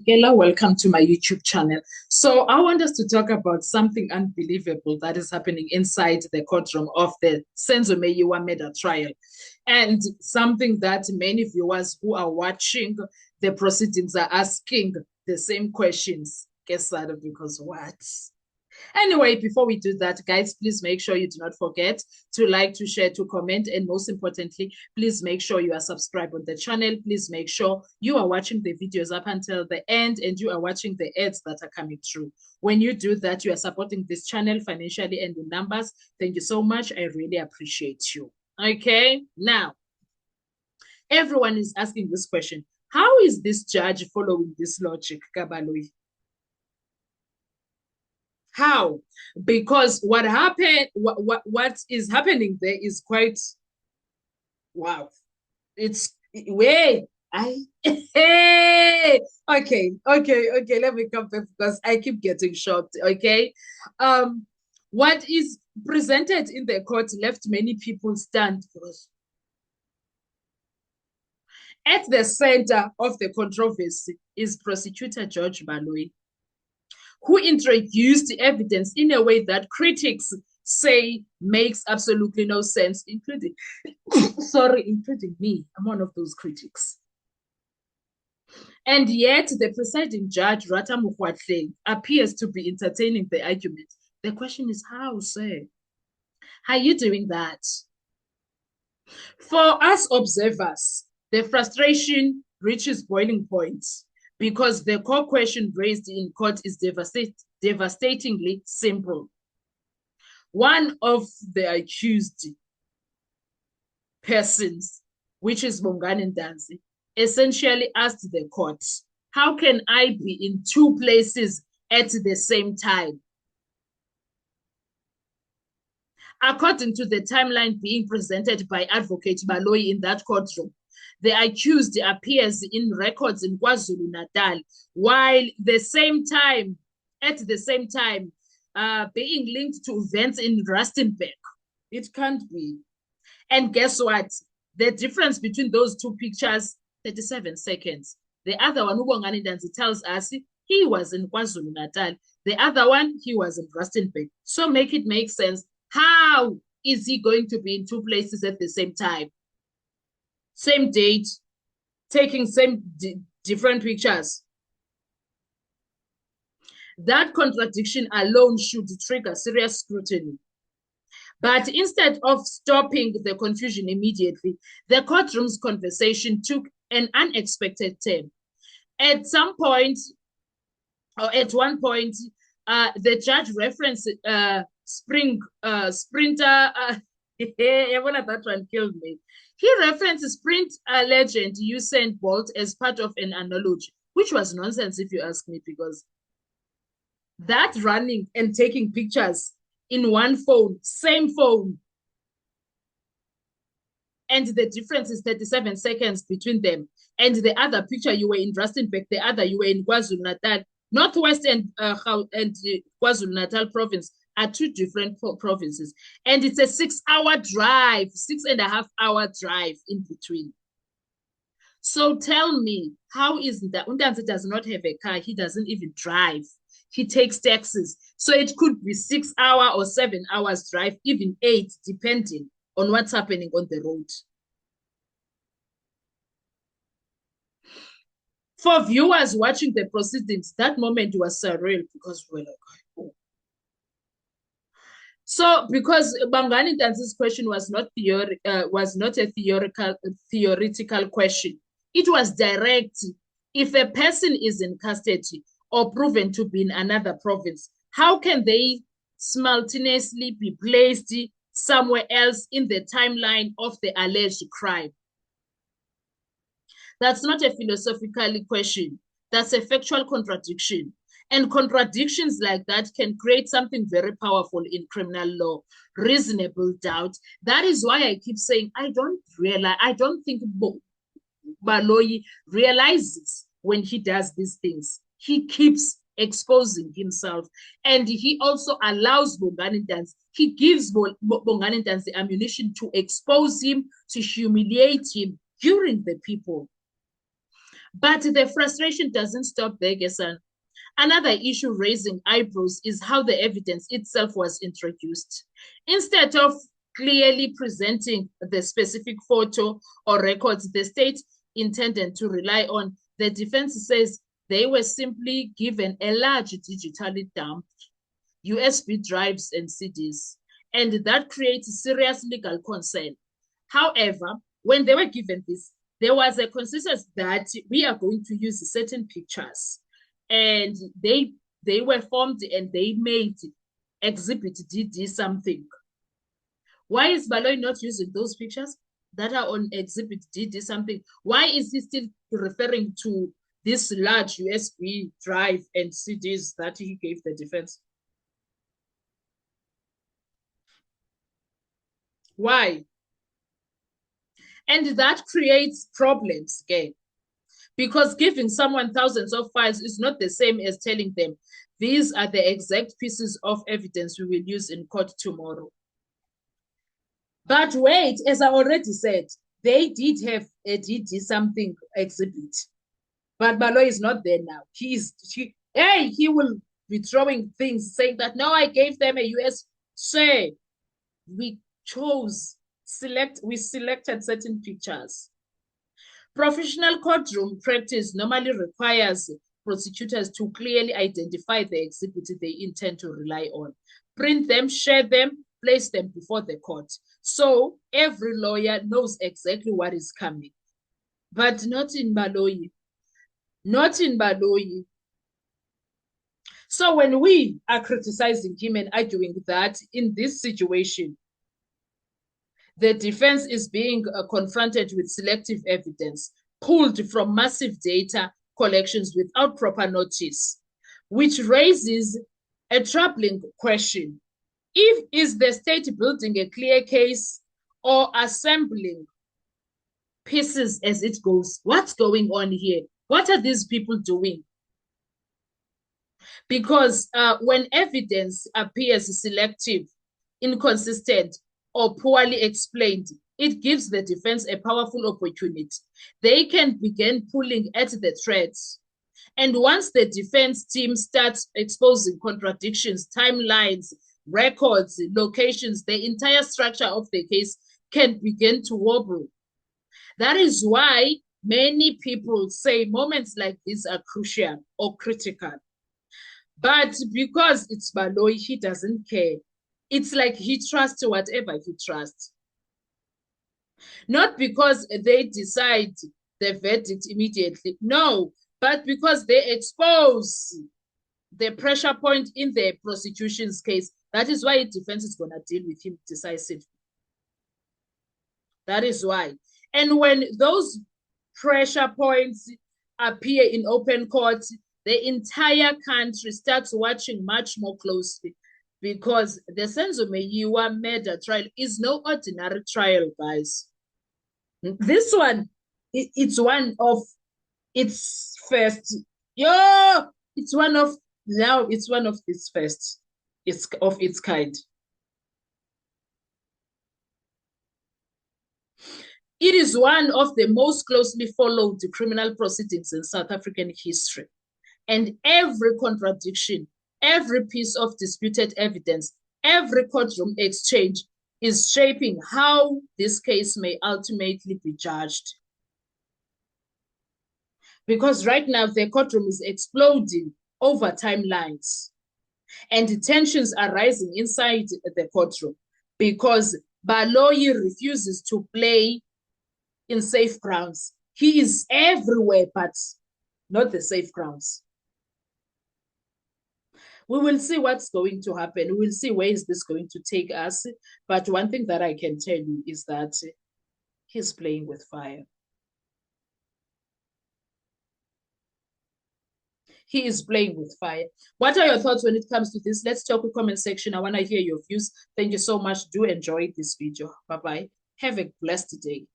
Gela, welcome to my YouTube channel. So I want us to talk about something unbelievable that is happening inside the courtroom of the Senzo Meyiwa murder trial, and something that many viewers who are watching the proceedings are asking the same questions. Guess that because what? Anyway, before we do that, guys, please make sure you do not forget to like, to share, to comment, and most importantly, please make sure you are subscribed on the channel. Please make sure you are watching the videos up until the end and you are watching the ads that are coming through. When you do that, you are supporting this channel financially and in numbers. Thank you so much. I really appreciate you. Okay, now, everyone is asking this question. How is this judge following this logic, Kabaloi? How? Because what happened, what is happening there is quite wow. It's wait. Hey, okay. Let me come back because I keep getting shocked. Okay. What is presented in the court left many people stunned because at the center of the controversy is prosecutor George Baloyi, who introduced evidence in a way that critics say makes absolutely no sense, including, including me. I'm one of those critics. And yet, the presiding judge, Rata Mukwatle, appears to be entertaining the argument. The question is, how, sir? How are you doing that? For us observers, the frustration reaches boiling point because the core question raised in court is devastatingly simple. One of the accused persons, which is Bongani Ntanzi, essentially asked the court, how can I be in two places at the same time? According to the timeline being presented by Advocate Baloyi in that courtroom, the accused appears in records in KwaZulu-Natal, while at the same time, being linked to events in Rustenburg. It can't be. And guess what? The difference between those two pictures, 37 seconds. The other one, Ubongani Ntanzi, tells us he was in KwaZulu-Natal. The other one, he was in Rustenburg. So make it make sense. How is he going to be in two places at the same time? Same date, taking different pictures. That contradiction alone should trigger serious scrutiny. But instead of stopping the confusion immediately, the courtroom's conversation took an unexpected turn. At one point, the judge referenced sprinter. That one killed me. He referenced sprint legend Usain Bolt as part of an analogy, which was nonsense if you ask me, because that running and taking pictures in one phone, same phone, and the difference is 37 seconds between them. And the other picture, you were in Rustenburg, the other you were in KwaZulu-Natal. Northwest and KwaZulu-Natal province are two different provinces. And it's a 6-hour drive, 6.5-hour drive in between. So tell me, how is that? Ntanzi does not have a car. He doesn't even drive. He takes taxis. So it could be 6 hours or 7 hours drive, even 8, depending on what's happening on the road. For viewers watching the proceedings, that moment was surreal because we're like, oh. So, because Bongani Ntanzi's question was not a theoretical question, it was direct. If a person is in custody or proven to be in another province, how can they simultaneously be placed somewhere else in the timeline of the alleged crime? That's not a philosophical question. That's a factual contradiction. And contradictions like that can create something very powerful in criminal law, reasonable doubt. That is why I keep saying, I don't think Baloyi realizes when he does these things. He keeps exposing himself. And he also allows Bongani Ntanzi. He gives Bongani Ntanzi ammunition to expose him, to humiliate him during the people. But the frustration doesn't stop there, Gesan. Another issue raising eyebrows is how the evidence itself was introduced. Instead of clearly presenting the specific photo or records the state intended to rely on, the defense says they were simply given a large digitally dumped USB drives and CDs, and that creates serious legal concern. However, when they were given this, there was a consensus that we are going to use certain pictures, and they were formed and they made Exhibit DD something. Why is Baloyi not using those pictures that are on Exhibit DD something? Why is he still referring to this large USB drive and CDs that he gave the defense? Why? And that creates problems again, because giving someone thousands of files is not the same as telling them these are the exact pieces of evidence we will use in court tomorrow. But wait, as I already said, they did have a DD something exhibit, but Baloyi is not there now. He will be throwing things saying that no, I gave them a US. Say, we selected certain pictures. Professional courtroom practice normally requires prosecutors to clearly identify the exhibit they intend to rely on, print them, share them, place them before the court. So every lawyer knows exactly what is coming. But not in Baloyi. Not in Baloyi. So when we are criticizing him and arguing that in this situation, the defense is being confronted with selective evidence pulled from massive data collections without proper notice, which raises a troubling question. Is the state building a clear case or assembling pieces as it goes? What's going on here? What are these people doing? Because when evidence appears selective, inconsistent, or poorly explained, it gives the defense a powerful opportunity. They can begin pulling at the threads. And once the defense team starts exposing contradictions, timelines, records, locations, the entire structure of the case can begin to wobble. That is why many people say moments like this are crucial or critical. But because it's Baloyi, he doesn't care. It's like he trusts whatever he trusts. Not because they decide the verdict immediately, no, but because they expose the pressure point in the prosecution's case. That is why the defense is going to deal with him decisively. That is why. And when those pressure points appear in open court, the entire country starts watching much more closely, because the Senzo Meyiwa murder trial is no ordinary trial, guys. This one, it's one of its first. It's one of its first. It's of its kind. It is one of the most closely followed criminal proceedings in South African history. And every contradiction, every piece of disputed evidence, every courtroom exchange is shaping how this case may ultimately be judged. Because right now the courtroom is exploding over timelines, and tensions are rising inside the courtroom because Baloyi refuses to play in safe grounds. He is everywhere, but not the safe grounds. We will see what's going to happen. We will see where is this going to take us. But one thing that I can tell you is that he's playing with fire. He is playing with fire. What are your thoughts when it comes to this? Let's talk in the comment section. I want to hear your views. Thank you so much. Do enjoy this video. Bye-bye. Have a blessed day.